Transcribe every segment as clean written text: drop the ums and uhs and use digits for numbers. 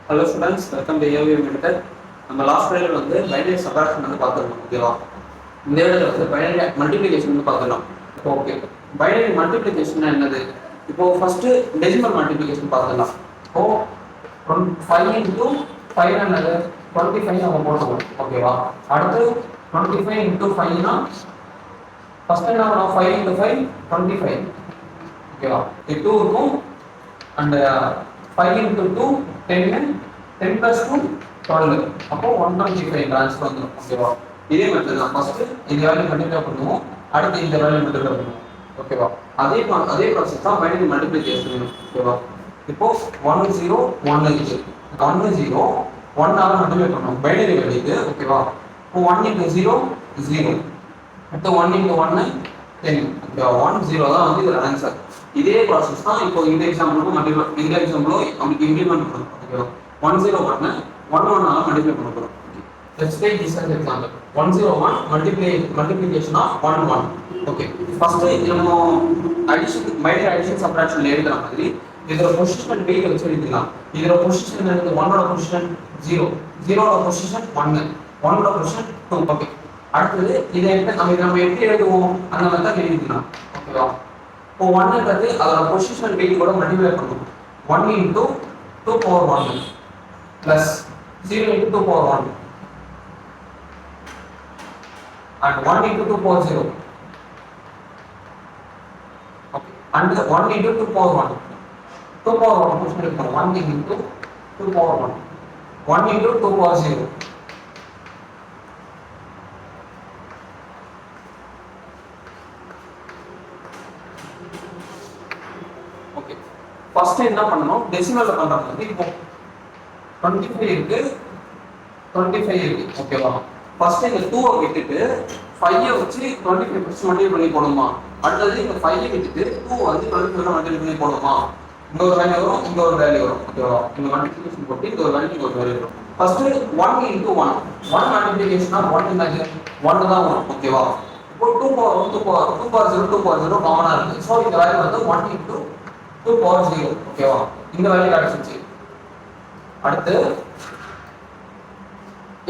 Hello students, welcome to AVM limited. நம்ம last வீடியோவில் வந்து பைனரி சப்ராக்ஷன் வந்து பார்த்துருக்கோம். ஓகேவா? இந்த வீடியோவில் வந்து பைனரி மல்டிப்ளிகேஷன் வந்து பார்த்துக்கலாம். ஓகே, பைனரி மல்டிப்ளிகேஷன் என்னது? இப்போ ஃபர்ஸ்ட் டெசிமல் மல்டிப்ளிகேஷன் பார்த்துக்கலாம். இப்போ 5 இன்டூ 5 என்னது? 25 நம்ம போட்டுக்கணும். ஓகேவா? அடுத்து 25 இன்டூ 5னா ஃபர்ஸ்ட் என்ன பண்ணுவோம்? 5 இன்டூ 5 25. ஓகேவா? இது 2 இருக்கும். And 5 into 2 10 10 plus 2 12. அப்போ 125 ட்ரான்ஸ்ஃபர் வந்துடும். ஓகேவா? இதே மெத்தட் தான். ஃபர்ஸ்ட் இந்த வேல்யூ மல்டிப்ளை பண்ணுவோம், அடுத்து இந்த வேல்யூ மல்டிப்ளை பண்ணுவோம். ஓகேவா? அதே ப்ராசஸ் தான் பைனரி மல்டிப்ளிகேஷன். ஓகேவா? இப்போ 1 0 1 இருக்கு. 1 0 1 ஆல மல்டிப்ளை பண்ணுவோம் பைனரி வேல்யூக்கு. ஓகேவா? இப்போ 1 into 0 0. அடுத்து 1 into 1 10. ஓகேவா? 1 0 தான் வந்து இதோட ஆன்சர். இதே ப்ராசஸ் தான் இப்போ இந்த எக்ஸாம்பிளுக்கும் இந்த எக்ஸாம்பிளும் நமக்கு இம்ப்ளிமெண்ட் பண்ணணும். ஓகேவா? 1 0 1 1 1 ஆல மல்டிப்ளை பண்ண போறோம். Let's take this as example. 101 multiplication of 1 1. Okay, first நம்ம அடிஷன் பைனரி அடிஷன் சப்ட்ராக்ஷன்ல எழுதுற மாதிரி இதோட பொசிஷன் வெயிட் வச்சு எழுதிடலாம். இதோட பொசிஷன் என்னது? 1 ஓட பொசிஷன் 0, 0 ஓட பொசிஷன் 1, 1 ஓட பொசிஷன் 2. ஓகே, அடுத்தது இதை நம்ம எப்படி எழுதுவோம்? அந்த மெத்தட் எழுதிக்கலாம். ஓகேவா? இப்போ 1ன்றது அதோட பொசிஷன் வெயிட் கூட மல்டிப்ளை பண்ணுவோம். 1 into 2 power 1 plus 0 into 2 power 1 and 1 into 2 power 0. Okay, and 1 into 2 power 1. 2 power 1 position எடுக்கணும். 1 into 2 power 1, 1 into 2 power 0. Okay, first என்ன பண்ணனும்? டெசிமல்ல பண்றது இப்போ 25 இருக்கு, 25 இருக்கு. ஓகேவா? ஃபர்ஸ்ட் இந்த 2 விட்டுட்டு 5 வச்சு 25 மல்டிப்ளை பண்ணி போடுமா? அடுத்தது இந்த 5 விட்டுட்டு 2 வந்து 25 மல்டிப்ளை பண்ணி போடுமா? இங்க ஒரு வேல்யூ வரும், இங்க ஒரு வேல்யூ வரும். ஓகேவா? இந்த மல்டிப்ளிகேஷன் போட்டு இந்த ஒரு வேல்யூ இங்க ஒரு வேல்யூ வரும். ஃபர்ஸ்ட் 1 into 1 1 மல்டிப்ளிகேஷனா 1 என்னது? 1 தான் வரும். ஓகேவா? இப்போ 2 power 1 2 power 2 power 0 2 power 0 காமனா இருக்கு. சோ இந்த வேல்யூ வந்து 1 into 2 power 0. ஓகேவா? இந்த வேல்யூ கிடைச்சிச்சு. அடுத்து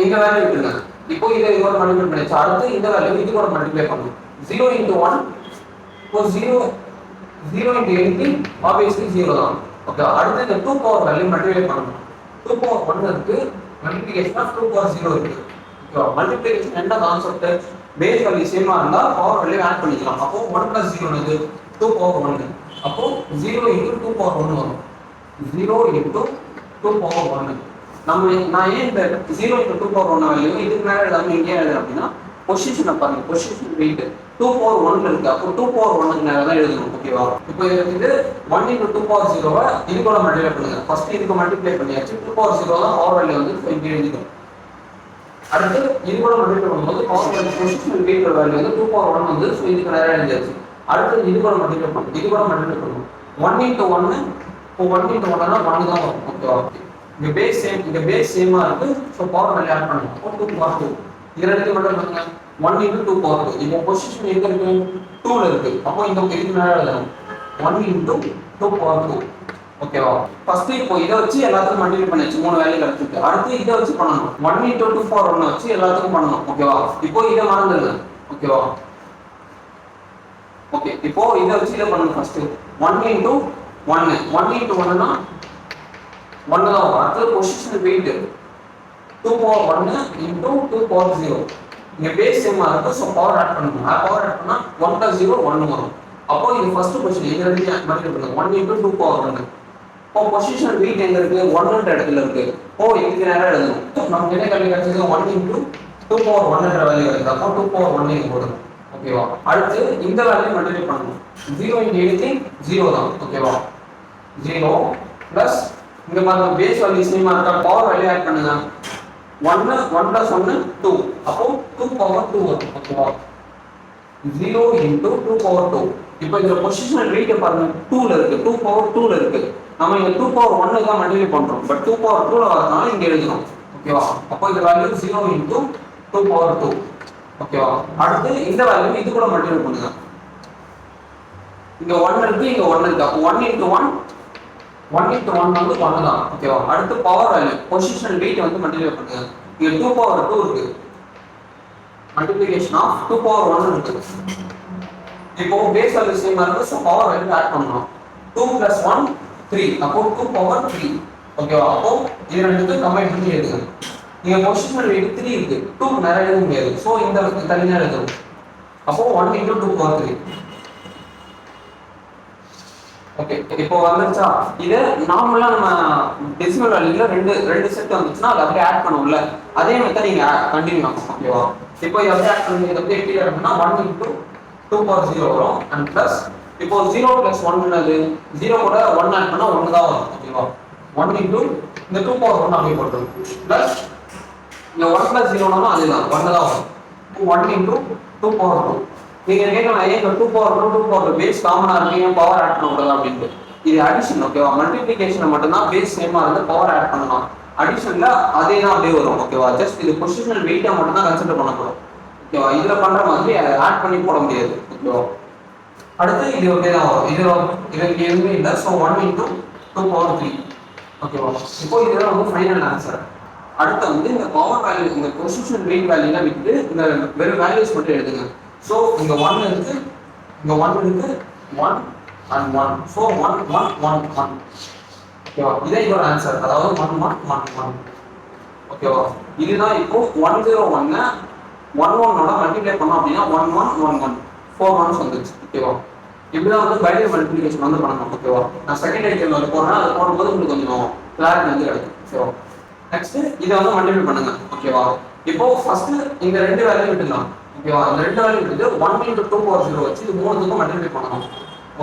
இந்த வேல்யூ விட்டுருங்க. இப்போ இதை இதோட மல்டிப்ளை பண்ணிச்சு. அடுத்து இந்த வேல்யூ இது கூட மல்டிப்ளை பண்ணணும். 0 into 1 இப்போ 0 into anything obviously 0 தான். ஓகே, அடுத்து இந்த 2 பவர் வேல்யூ மல்டிப்ளை பண்ணணும். 2 பவர் 1 இருக்கு, மல்டிப்ளிகேஷன் ஆஃப் 2 பவர் 0 இருக்கு. ஓகே, மல்டிப்ளிகேஷன் என்ன கான்செப்ட்? பேஸ் வேல்யூ சேமா இருந்தா பவர் வேல்யூ ஆட் பண்ணிக்கலாம். அப்போ 1 plus 0 என்னது? 2 பவர் 1. அப்போ 0 into 2 பவர் 1 வரும். 0 into 2 பவர் 1. நான் ஏன் இந்த 0 into 2 power 1 வேல்யூ இதுக்கு மேல எழுதாம இங்கே எழுதுறேன் அப்படின்னா, பொசிஷனை பாருங்க. பொசிஷன் வெயிட் 2 power 1 இருக்கு. அப்போ 2 power 1 மேல தான் எழுதணும். ஓகேவா? இப்போ இது 1 into 2 power 0 இது கூட மல்டிப்ளை பண்ணுங்க. ஃபர்ஸ்ட் இதுக்கு மல்டிப்ளை பண்ணியாச்சு. 2 power 0 தான் பவர் வேல்யூ வந்து இங்கே எழுதிக்கணும். அடுத்து இது கூட மல்டிப்ளை பண்ணும்போது power value position weight value வந்து 2 power 1 வந்து இதுக்கு நேரா எழுதியாச்சு. அடுத்து இது கூட மல்டிப்ளை பண்ணணும். இது கூட மல்டிப்ளை பண்ணணும். 1 into 1 இப்போ 1 into 1 னா 1 தான் வரும். ஓகேவா? இங்க பேஸ் சேமா இருக்கு. சோ பவர் வேல்யூ ஆட் பண்ணுங்க. அப்போ 2 power 2. இது ரெண்டு மட்டும் பண்ணுங்க. 1 into 2 power 2. இந்த பொசிஷன் எங்க இருக்கு? 2 ல இருக்கு. அப்போ இந்த இதுக்கு மேல எழுதணும். 1 into 2 power 2. ஓகேவா? ஃபர்ஸ்ட் இப்போ இத வச்சு எல்லாத்துக்கும் மல்டிப்ளை பண்ணியாச்சு. மூணு வேல்யூ கிடைச்சிருக்கு. அடுத்து இத வச்சு பண்ணனும். 1 into 2 power 1 வச்சு எல்லாத்துக்கும் பண்ணனும். ஓகேவா? இப்போ இத மறந்துடுங்க. ஓகேவா? ஓகே, இப்போ இத வச்சு இத பண்ணனும். ஃபர்ஸ்ட் 1 into 1 1 into 1 னா 1 தான் வரும். அடுத்து position wait 2 power 1 into 2 power 0. இங்க பேஸ் சேமா இருக்கு. சோ பவர் ஆட் பண்ணனும். பவர் ஆட் பண்ணா 1 plus 0 1 வரும். அப்போ இது ஃபர்ஸ்ட் பொசிஷன் இது ரெண்டு மல்டிப்ளை பண்ணுங்க. 1 into 2 power 1. இப்போ பொசிஷன் வெயிட் எங்க இருக்கு? 1 ன்ற இடத்துல இருக்கு. ஓ இதுக்கு நேரா எழுதணும். நமக்கு என்ன வேல்யூ கிடைச்சது? 1 into 2 power 1 ன்ற வேல்யூ கிடைச்சது. அப்போ 2 power 1 இங்க போடணும். ஓகேவா? அடுத்து இந்த வேல்யூ மல்டிப்ளை பண்ணனும். 0 into anything 0 தான். ஓகேவா? 0 பிளஸ் இங்க பாருங்க பேஸ் வேல்யூ சேமா இருக்கா? பவர் வேல்யூ ஆட் பண்ணுங்க. 1 1 plus 1 2. அப்போ 2 power 2 வரும். ஓகேவா? 0 into 2 power 2. இப்போ இந்த பொசிஷனல் வெயிட் பாருங்க 2 ல இருக்கு. 2 power 2 ல இருக்கு. நாம இங்க 2 power 1 தான் மல்டிப்ளை பண்றோம். பட் 2 power 2 ல வரதுனால இங்க எழுதணும். ஓகேவா? அப்போ இந்த வேல்யூ 0 into 2 power 2. ஓகேவா? அடுத்து இந்த வேல்யூ இது கூட மல்டிப்ளை பண்ணுங்க. இங்க 1 இருக்கு, இங்க 1 இருக்கு. அப்போ 1 into 1 1 into 1 வந்து 1 தான் ஓகேவா. அடுத்து பவர் வேல்யூ பொசிஷன் வெயிட் வந்து மல்டிப்ளை பண்ணுங்க. இங்க 2 power 2 இருக்கு, மல்டிப்ளிகேஷன் ஆஃப் 2 power 1 இருக்கு. இப்போ பேஸ் வேல்யூ சேமா இருக்கு, சோ பவர் வேல்யூ ஆட் பண்ணனும். 2 plus 1 3, அப்போ 2 power 3 ஓகேவா. அப்போ இது ரெண்டுக்கு கம்பைன் பண்ணி எழுதுங்க. இங்க பொசிஷன் வெயிட் 3 இருக்கு, 2 நேரா எழுத முடியாது, சோ இந்த தனியா எழுதணும். அப்போ 1 into 2 power 3 ஓகே. இப்போ வந்துச்சா, இது நார்மலா நம்ம டெசிமல் வேல்யூல ரெண்டு செட் வந்துச்சுன்னா அதை அப்படியே ஆட் பண்ணுவோம்ல, அதே மெத்தட் நீங்க கண்டினியூ ஆகும் ஓகேவா. இப்போ இதை அப்படியே ஆட் பண்ணி இதை அப்படியே எப்படி ஆட் பண்ணா 1 into 2 power 0 வரும். அண்ட் பிளஸ் இப்போ 0 plus 1 என்னது, 0 கூட 1 ஆட் பண்ணா 1 தான் வரும் ஓகேவா. 1 into இந்த 2 power 1 அப்படியே போட்டுரும். பிளஸ் இந்த 1 plus 0 னாலும் அதேதான் 1 தான் வரும். 1 into 2 power 2. நீங்க கேட்கலாம், ஏன் 2 power 2 power பேஸ் காமனா இருக்கு, ஏன் பவர் ஆட் பண்ணக்கூடாது அப்படின்ட்டு. இது அடிஷன் ஓகேவா. மல்டிப்ளிகேஷன் மட்டும்தான் பேஸ் சேமா இருந்து பவர் ஆட் பண்ணலாம். அடிஷன்ல அதே தான் அப்படியே வரும் ஓகேவா. ஜஸ்ட் இது பொசிஷனல் வெயிட்டா மட்டும் தான் கன்சிடர் பண்ணப்படும் ஓகேவா. இதுல பண்ற மாதிரி ஆட் பண்ணி போட முடியாது ஓகேவா. அடுத்து இது அப்படியே தான் வரும். இது எதுவுமே இல்லை, ஸோ 1 into 2 power 3 ஓகேவா. இப்போ இதுதான் வந்து ஃபைனல் ஆன்சர். அடுத்து வந்து இந்த பவர் வேல்யூ, இந்த பொசிஷன் வெயிட் வேல்யூலாம் விட்டு இந்த வெறும் வேல்யூஸ் மட்டும் எழுதுங்க. ஸோ இங்க 1 இருக்கு, இங்க 1 இருக்கு, 1 and 1, ஸோ 1 1 1 1 ஓகேவா. இதே இதோட ஆன்சர், அதாவது 1 1 1 1 ஓகேவா. இதுதான் இப்போ 101 11ஓட மல்டிப்ளை பண்ணோம் அப்படின்னா 1 1 1 1 4 1 வந்துச்சு ஓகேவா. இப்படிதான் வந்து பைனரி மல்டிப்ளிகேஷன் வந்து பண்ணணும் ஓகேவா. நான் செகண்ட் ஐடியல் வந்து போறேன், அது போடும்போது உங்களுக்கு கொஞ்சம் கிளாரிட்டி வந்து கிடைக்கும் ஓகேவா. நெக்ஸ்ட் இதை வந்து மல்டிப்ளை பண்ணுங்க ஓகேவா. இப்போ ஃபர்ஸ்ட் இந்த ரெண்டு வேல்யூ விட்டுலாம் ஓகேவா. இந்த ரெண்டு வேல்யூ விட்டு 1 into 2 power 0 வச்சு இது மூணுத்துக்கும் மல்டிப்ளை பண்ணணும்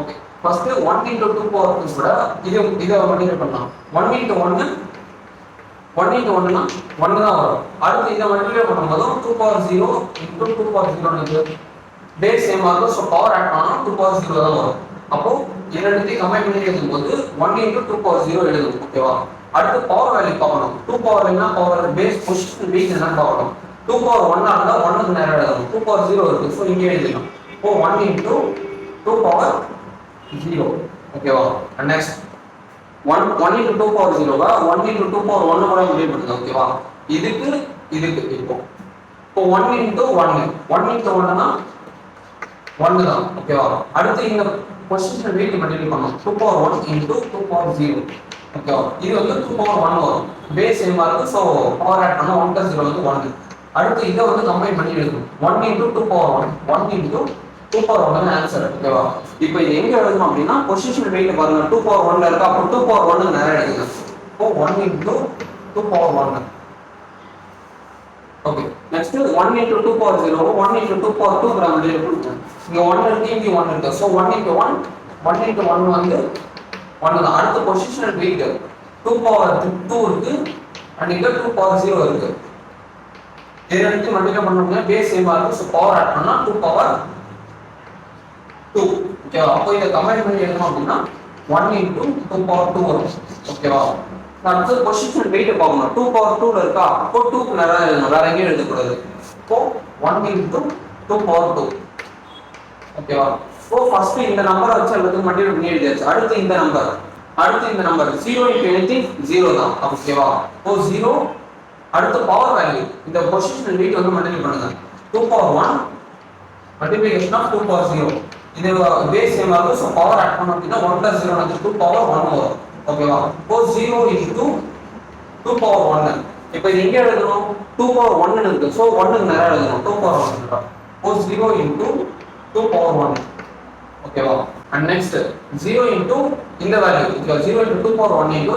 ஓகே. ஃபர்ஸ்ட் 1 into 2 power 2 கூட இதை மல்டிப்ளை பண்ணலாம். 1 into 1 1 into 1 னா 1 தான் வரும். அடுத்து இதை மல்டிப்ளை பண்ணும்போது 2 power 0 into 2 power 0 பேஸ் சேமா இருக்கும், ஸோ பவர் ஆட் பண்ணா 2 power 0 தான் வரும். அப்போ இரண்டுத்தையும் கம்பைன் பண்ணி எழுதும்போது 1 into 2 power 0 எழுதணும் ஓகேவா. அடுத்து பவர் வேல்யூ பார்க்கணும். 2 power என்ன பவர், பேஸ் பொசிஷன் வெயிட் என்னன்னு பார்க்கணும். 2 power 1 இருந்தா 1க்கு நேரா எழுதணும். 2 power 0 இருக்கு, ஸோ இங்கே எழுதணும். இப்போ 1 into 2 power 0 ஓகேவா. Next 1 into 2 power 0 1 into 2 power 1 கூட மல்டிப்ளை பண்ணுங்க ஓகேவா. இதுக்கு இப்போ 1 into 1 into 1 னா 1 தான் ஓகேவா. அடுத்து இந்த பொசிஷன் வெயிட் மல்டிப்ளை பண்ணனும். 2 power 1 into 2 power 0 ஓகேவா. இது வந்து 2 power 1 வரும். பேஸ் சேமா இருக்கு, சோ பவர் ஆட் பண்ணா 1 plus 0 வந்து 1. அடுத்து இதை வந்து கம்பைன் பண்ணி எழுதணும். 1 into 2 power 1 into 2 power 1 answer ஓகேவா. இப்போ இது எங்க எழுதணும் அப்படின்னா பொசிஷன் வெயிட் பாருங்க, 2 power 1ல இருக்கா, அப்போ 2 power 1 க்கு நேரா எழுதுங்க. இப்போ 1 into 2 power 1 okay. Next 1 into 2 power 0 1 into 2 power 2 gram எழுதுங்க. இங்க 1 இருக்கு, இங்க 1 இருக்கு, சோ 1 into 1 into 1 வந்து 1 தான். அடுத்து பொசிஷனல் வெயிட் 2 power 2 இருக்கு and இங்க 2 power 0 இருக்கு. இது ரெண்டு மல்டிப்ளை பண்ணோம்னா பேஸ் சேமா இருக்கு, சோ பவர் ஆட் பண்ணா 2 power 2 ஓகேவா. அப்போ இத கம்பைன் பண்ணி எழுதணும் அப்படின்னா 1 into 2 power 2 வரும் ஓகேவா. அடுத்து பொசிஷன் வெயிட் பார்க்கணும். 2 power 2ல இருக்கா, அப்போ 2 க்கு நேரா எழுதணும், வேற எங்கேயும் எழுத கூடாது. இப்போ 1 into 2 power 2 ஓகேவா. சோ ஃபர்ஸ்ட் இந்த நம்பரை வச்சு எல்லாத்துக்கும் மல்டிப்ளை பண்ணி எழுதியாச்சு. அடுத்து இந்த நம்பர் 0 into anything 0 தான் ஓகேவா. இப்போ 0 அடுத்து பவர் வேல்யூ, இந்த பொசிஷனல் வெயிட் வந்து மல்டிப்ளை பண்ணுங்க. 2 power 1 மல்டிப்ளிகேஷன் ஆஃப் 2 power 0 இது பேஸ் சேமா இருக்கு, சோ பவர் ஆட் பண்ணோம் அப்படின்னா 1 plus 0 வந்து 2 power 1 வரும் ஓகேவா. இப்போ 0 into 2 power 1 இப்போ இது எங்க எழுதணும், 2 power 1 இருக்கு, சோ 1 க்கு நேரா எழுதணும். 2 power 1 இருக்கா, இப்போ 0 into 2 power 1 ஓகேவா. அண்ட் நெக்ஸ்ட் 0 into இந்த வேல்யூ ஓகேவா. 0 into 2 power 1 into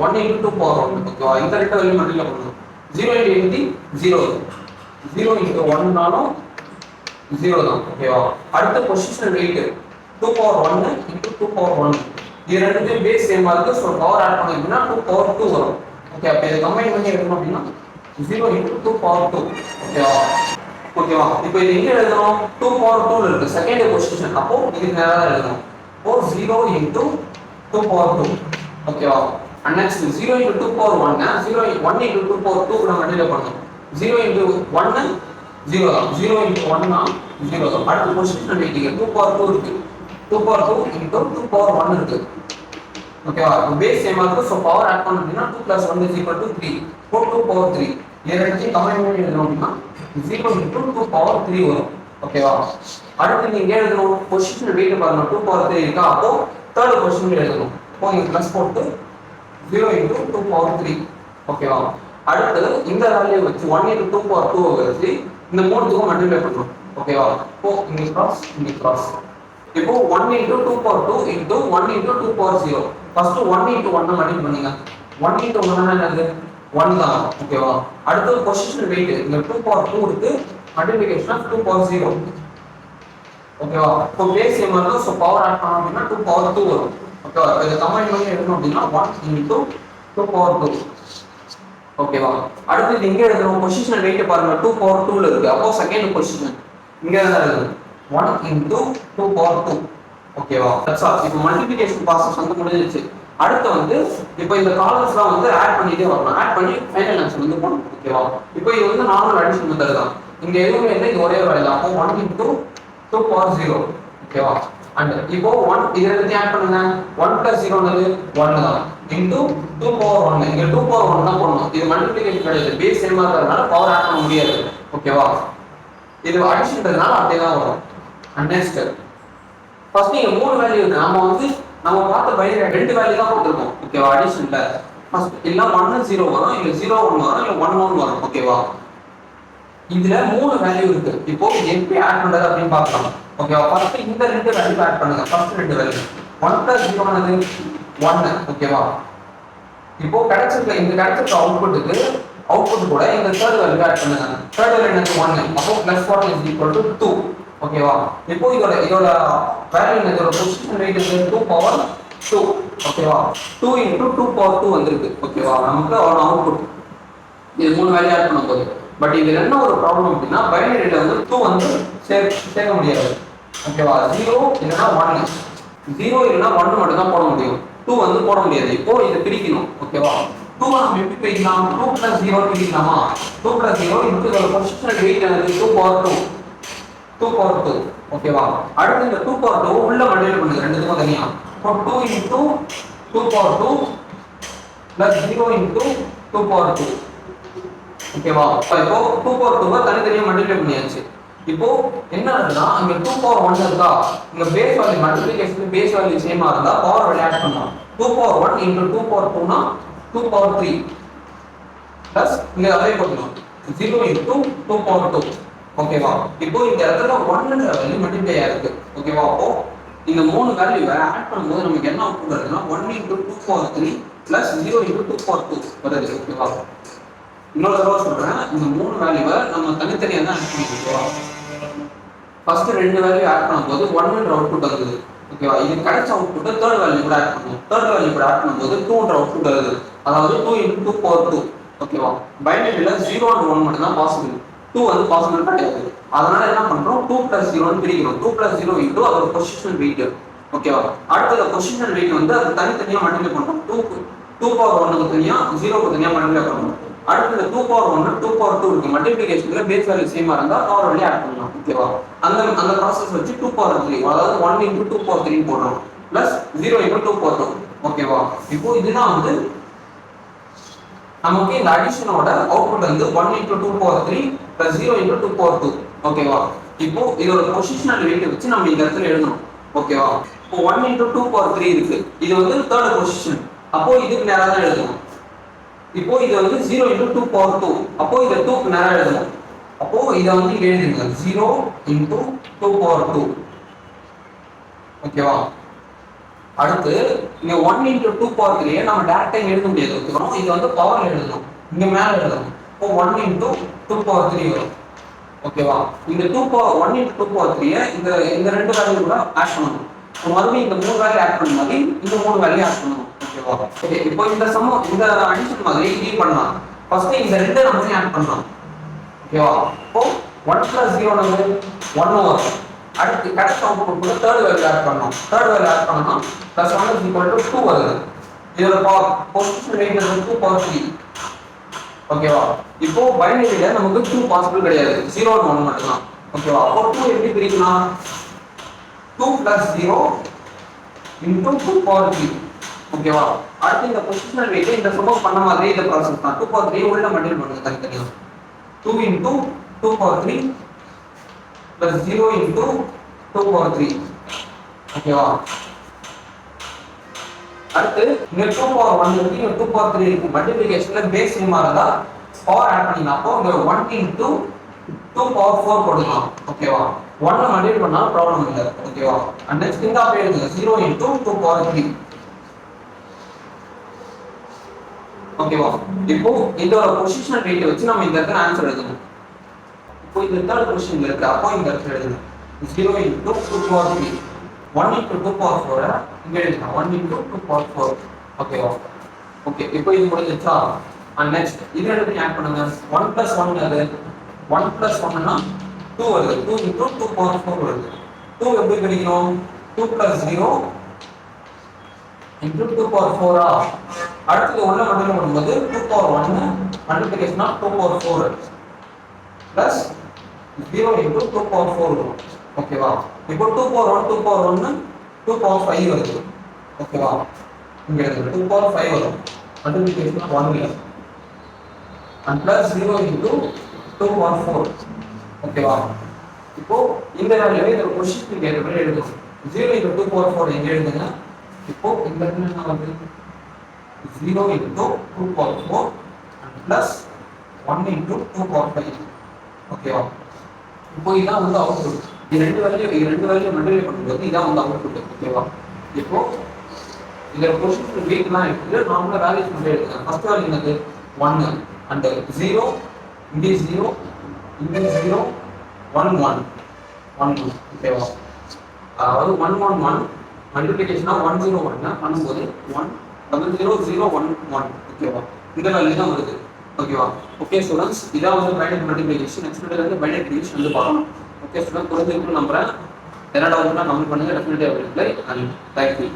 1 into 2 power 1 ஓகேவா. இந்த ரெண்டு வேல்யூ மல்டிப்ளை பண்ணனும். 0 into anything 0 0 into 1 னாலும் 0 தான் ஓகேவா. அடுத்து positional wait 2 power 1 into 2 power 1 இது ரெண்டுமே பேஸ் சேமா இருக்கு, சோ பவர் ஆட் பண்ணீங்கன்னா 2 power 2 வரும் ஓகே. அப்ப இத கம்பைன் பண்ணி எழுதணும் அப்படின்னா 0 into 2 power 2 ஓகேவா. இப்போ இது எங்க எழுதணும், 2 power 2ல இருக்கு, செகண்ட் பொசிஷன், அப்போ இதுக்கு நேரா எழுதணும். இப்போ 0 into 2 power 2 ஓகேவா. And next 0 into 2 power 1 1 into 2 power 2 கூட மல்டிப்ளை பண்ணனும். 0 into 1 0 தான், 0 into 1 னா 0 தான். அடுத்து பொசிஷன் வெயிட் 2 power 2 இருக்கு, 2 power 2 into 2 power 1 இருக்கு ஓகேவா? இப்போ பேஸ் சேமா இருக்கு. ஸோ பவர் ஆட் பண்ணோம் அப்படின்னா 2 + 1 = 3. 4 2 பவர் 3. இதை ரெண்டையும் கம்பைன் பண்ணி எழுதணும் அப்படின்னா 0 × 2 பவர் 3 வரும். ஓகேவா? அடுத்து நீங்க எழுதணும் பொசிஷன் வெயிட் பாருங்க 2 பவர் 3 இருக்கா, அப்போ தேர்ட் பொசிஷன் எழுதணும். இப்போ இங்க பிளஸ் போட்டு 0 × 2 பவர் 3. ஓகேவா? அடுத்து இந்த வேல்யூ வச்சு 1 × 2 பவர் 2 வச்சு இந்த மூணுத்துக்கும் மல்டிப்ளை பண்ணணும். ஓகேவா? இப்போ இங்க கிராஸ் இப்போ 1 × 2 பவர் 2 × 1 × 2 பவர் 0. ஃபர்ஸ்ட் 1 × 1 மல்டிப்ளை பண்ணுங்க. 1 × 1 என்னது 1 தான். ஓகேவா? அடுத்து பொசிஷன் வெயிட் இந்த 2 பவர் 2 இருக்கு, மல்டிப்ளிகேஷன் ஆஃப் 2 பவர் 0. ஓகேவா? இப்போ பேஸ் சேமா இருக்கு. ஸோ பவர் ஆட் பண்ணோம் அப்படின்னா 2 பவர் 2 வரும். ஓகேவா? இதை கம்பைன் பண்ணி எழுதணும் அப்படின்னா 1 × 2 பவர் 2. ஓகேவா? அடுத்து இங்க எழுதணும் பொசிஷன் வெயிட் பாருங்க 2 பவர் 2ல இருக்கு. அப்போ செகண்ட் பொசிஷன் இங்க தான் எழுதணும் 1 × 2 பவர் 2. ஓகேவா? That's all. இப்போ மல்டிப்ளிகேஷன் ப்ராசஸ் வந்து முடிஞ்சிருச்சு. அடுத்து வந்து இப்போ இந்த காலம்ஸ்லாம் வந்து ஆட் பண்ணிட்டே வரணும். ஆட் பண்ணி ஃபைனல் ஆன்சர் வந்து போடணும். ஓகேவா? இப்போ இது வந்து நார்மல் அடிஷன் மெத்தட் தான். இங்க எதுவுமே இல்லை, இது ஒரே வேலை தான். அப்போ 1 × 2 பவர் 0. ஓகேவா? அண்ட் இப்போ 1 இதை எடுத்து ஆட் பண்ணுங்க. 1 + 0 என்னது 1 தான். Into 2 power 1. இங்க 2 பவர் 1 தான் போடணும். இது மல்டிப்ளிகேஷன் கிடையாது. பேஸ் சேமா இருக்கிறதுனால பவர் ஆட் பண்ண முடியாது. ஓகேவா? இது அடிஷன்றதுனால அப்படியே தான் வரும். அண்ட் நெக்ஸ்ட் ஃபர்ஸ்ட் இங்க மூணு வேல்யூ இருக்கு. நம்ம பார்த்த பைனரி ரெண்டு வேல்யூ தான் கொடுத்துருக்கோம். ஓகேவா? அடிஷன்ல ஃபர்ஸ்ட் இல்ல 1 0 வரும், இல்ல 0 1 வரும், இல்ல 1 1 வரும். ஓகேவா? இதுல மூணு வேல்யூ இருக்கு. இப்போ எப்படி ஆட் பண்றது அப்படின்னு பார்க்கலாம். ஓகேவா? ஃபர்ஸ்ட் இந்த ரெண்டு வேல்யூ ஆட் பண்ணுங்க. ஃபர்ஸ்ட் ரெண்டு வேல்யூ 1 + 0 என்னது 1. ஓகேவா? இப்போ இந்த கிடைச்சிருக்க அவுட்புட் கூட இந்த தேர்ட் வேல்யூ ஆட் பண்ணுங்க. தேர்ட் வேல்யூ என்னது 1. அப்போ +1 = 2. ஓகேவா? இப்போ இதோட வேல்யூ இதோட பொசிஷன் வெயிட் வந்து 2 பவர் 2. ஓகேவா? 2 × 2 பவர் 2 வந்திருக்கு. ஓகேவா? நமக்கு அவுட்புட் இது மூணு வேல்யூ ஆட் பண்ணும்போது. பட் இதுல என்ன ஒரு ப்ராப்ளம் அப்படின்னா பைனரியில வந்து 2 வந்து சேர்க்க முடியாது. ஓகேவா? 0 இல்லைன்னா 1. 0 இல்லைன்னா 1 மட்டும் தான் போட முடியும். 2 வந்து போட முடியாது. இப்போ இதை பிரிக்கணும். ஓகேவா? 2 நம்ம எப்படி பிரிக்கலாம்? 2 + 0 பிரிக்கலாமா? 2 + 0 × இதோட பொசிஷன் வெயிட் என்னது 2 பவர் 2. 2 பவர் 2. ஓகேவா? அடுத்து இந்த 2 பவர் 2 உள்ள மல்டிப்ளை பண்ணுங்க ரெண்டுத்துக்கும் தனியா. இப்போ 2 × 2 பவர் 2 + 0 × 2 பவர் 2. ஓகேவா? இப்போ 2 பவர் 2 தனித்தனியா மல்டிப்ளை பண்ணியாச்சு. இப்போ என்ன ஆகுதுன்னா இங்க 2 பவர் 1 இருக்கா, இங்க base value multiplication base value சேமா இருந்தா பவர் வேல்யூ ஆட் பண்ணலாம். 2 பவர் 1 × 2 பவர் 2 னா 2 பவர் 3 பிளஸ் இங்க அதே போடணும் 0 × 2 பவர் 2. ஓகேவா? இப்போ இந்த இடத்துல 1ன்ற வேல்யூ மல்டிப்ளை ஆயிருக்கு. ஓகேவா? அப்போ இந்த மூணு வேல்யூவை ஆட் பண்ணும்போது நமக்கு என்ன அவுட்புட் வருதுன்னா 1 × 2 பவர் 3 பிளஸ் 0 × 2 பவர் 2 வருது. ஓகேவா? இன்னொரு தடவை சொல்றேன், இந்த மூணு வேல்யூவை நம்ம தனித்தனியா தான் ஆட் பண்ணிருக்கோம். ஃபர்ஸ்ட் ரெண்டு வேல்யூ ஆட் பண்ணும்போது 1ன்ற அவுட்புட் வருது. ஓகேவா? இது கிடைச்ச அவுட்புட் தேர்ட் வேல்யூ கூட ஆட் பண்ணுவோம். தேர்ட் வேல்யூ கூட ஆட் பண்ணும்போது 2ன்ற அவுட்புட் வருது. அதாவது 2 × 2 பவர் 2. ஓகேவா? பைனரியில 0 and 1 மட்டும் தான் பாசிபிள். 2 வந்து பாசிபிள் கிடையாது. அதனால என்ன பண்றோம் 2 + 0 ன்னு பிரிக்கிறோம். 2 + 0 × அதோட பொசிஷன் வெயிட். ஓகேவா? அடுத்த பொசிஷன் வெயிட் வந்து அது தனித்தனியா மல்டிப்ளை பண்றோம். 2 பவர் 1க்கு தனியா 0க்கு தனியா மல்டிப்ளை பண்றோம். அடுத்து 2 பவர் 1 2 பவர் 2 இருக்கு. மல்டிப்ளிகேஷன்ல பேஸ் வேல்யூ சேமா இருந்தா பவர் வேல்யூ ஆட் பண்ணலாம். ஓகேவா? அந்த ப்ராசஸ் வச்சு 2 பவர் 3 அதாவது 1 × 2 பவர் 3 போடுறோம் பிளஸ் 0 × 2 பவர் 2. ஓகேவா? இப்போ இதுதான் வந்து நமக்கு இந்த அடிஷனோட அவுட்புட் வந்து 1 × 2 பவர் 3 பிளஸ் 0 × 2 பவர் 2. ஓகேவா? இப்போ இதோட பொசிஷனல் வெயிட் வச்சு நம்ம இந்த இடத்துல எழுதணும். ஓகேவா? இப்போ 1 × 2 பவர் 3 இருக்கு. இது வந்து தேர்ட் பொசிஷன். அப்போ இதுக்கு நேரா தான் எழுதணும். இப்போ இது வந்து 0 × 2 பவர் 2. அப்போ இத 2க்கு நேரா எழுதணும். அப்போ இத வந்து இங்க எழுதுங்க 0 × 2 பவர் 2. ஓகேவா? அடுத்து இங்க 1 × 2 பவர் 3 நம்ம டைரக்டா எழுத முடியாது. ஓகேவா? இது வந்து பவர்ல எழுதணும். இங்க மேல எழுதணும். இப்போ 1 × 2 பவர் 3 வரும். ஓகேவா? இந்த 1 × 2 பவர் 3 இந்த ரெண்டு வேல்யூ கூட ஆட் பண்ணணும். மறுபடியும் இந்த மூணு வேல்யூ ஆட் பண்ண மாதிரி இந்த மூணு வேல்யூ ஆட் பண்ணணும். ஓகேவா? ஓகே, இப்போ இந்த அடிஷன் மாதிரி இது பண்ணலாம். ஃபர்ஸ்ட் இந்த ரெண்டு நம்ம ஆட் பண்றோம். ஓகேவா? இப்போ 1 + 0 என்னது 1 வரும். அடுத்து கரெக்ட் அவுட்புட் கூட தேர்ட் வேல்யூ ஆட் பண்ணனும். தேர்ட் வேல்யூ ஆட் பண்ணனும் +1 = 2 வருது. இதோட பொசிஷன் வெயிட் வந்து 2 பவர் 3. ஓகேவா? இப்போ பைனரியில நமக்கு 2 பாசிபிள் கிடையாது. 0 and 1 மட்டும் தான். ஓகேவா? அப்போ 2 எப்படி பிரிக்கலாம்? 2 + 0 × 2 பவர் 3. ஓகேவா? அடுத்து இந்த பொசிஷனல் வெயிட் இந்த சம்பவம் பண்ண மாதிரி இந்த ப்ராசஸ் தான். 2 power 3 உள்ள மல்டிபிள் பண்ணுங்க தனித்தனியா. 2 into 2 power 3 plus 0 into 2 power 3. ஓகேவா? அடுத்து இங்க 2 power 1 இருக்கு, இங்க 2 power 3 இருக்கு. மல்டிப்ளிகேஷன்ல பேஸ் சேமா இருந்தா பவர் ஆட் பண்ணிக்கலாம். அப்போ இங்க 1 into 2 power 4 போடலாம். ஓகேவா? 1 மல்டிபிள் பண்ணா ப்ராப்ளம் இல்ல. ஓகேவா? and next இந்த அப்படியே எழுதுங்க 0 into 2 power 3. ஓகேவா? இப்போ இதோட பொசிஷனல் வெயிட் வச்சு நம்ம இந்த இடத்துல ஆன்சர் எழுதணும். இப்போ இந்த தேர்ட் பொசிஷன்ல இருக்கு. அப்போ இந்த இடத்துல எழுதணும் 0 into 2 power 3. 1 into 2 power 4 இங்க எழுதலாம் 1 into 2 power 4. ஓகேவா? ஓகே, இப்போ இது முடிஞ்சிச்சா? and next இது ரெண்டுத்தையும் ஆட் பண்ணுங்க. 1 plus 1 அது 1 plus 1 னா 2 வருது. 2 into 2 power 4 வருது. 2 எப்படி கிடைக்கும்? 2 plus 0 into 2 power 4 அடுத்து உள்ள மல்டிப்ளை பண்ணும்போது 2 power 1 multiplication of 2 power 4 plus 0 into 2 power 4 வரும். ஓகேவா? இப்போ 2 power 1 2 power 1 2 power 5 வருது. ஓகேவா? இங்க இருக்கு 2 power 5 வரும். மல்டிப்ளிகேஷன் ஆஃப் 1 இல்லை and plus 0 into 2 power 4. ஓகேவா? இப்போ இந்த வேல்யூவை இந்த பொசிஷனுக்கு ஏற்ற மாதிரி எழுதணும். 0 into 2 power 4 எங்க எழுதுங்க? இப்போ இந்த இடத்துல என்ன வருது? 0 into 2 power 4 and plus 1 into 2 power 5. ஓகேவா? இப்போ இதான் வந்து அவுட்புட். இந்த ரெண்டு வேல்யூ மல்டிப்ளை பண்ணும்போது இதான் வந்து அவுட்புட். ஓகேவா? இப்போ இதோட பொசிஷன் வெயிட்லாம் இருக்குது. நார்மலா வேல்யூஸ் மட்டும் எடுத்துக்கலாம். ஃபர்ஸ்ட் வேல்யூ என்னது? 1 and 0 இங்கே 0 இங்கே 0 1 1 1 ஓகேவா? அதாவது 1 1 1 மல்டிப்ளிகேஷனா 1 0 1 பண்ணும்போது 1 0 0 1 1. ஓகேவா? இந்த வேல்யூ தான் வருது. ஓகேவா? ஓகே ஸ்டூடெண்ட்ஸ், இதான் வந்து பைனரி மல்டிப்ளிகேஷன். நெக்ஸ்ட் வீடியோல வந்து பைனரி டிவிஷன் வந்து பார்க்கலாம். ஓகே ஸ்டூடெண்ட், புரிஞ்சிருக்குன்னு நம்புறேன். என்னடா வந்து கமெண்ட் பண்ணுங்க. Definitely I will reply. And thank you.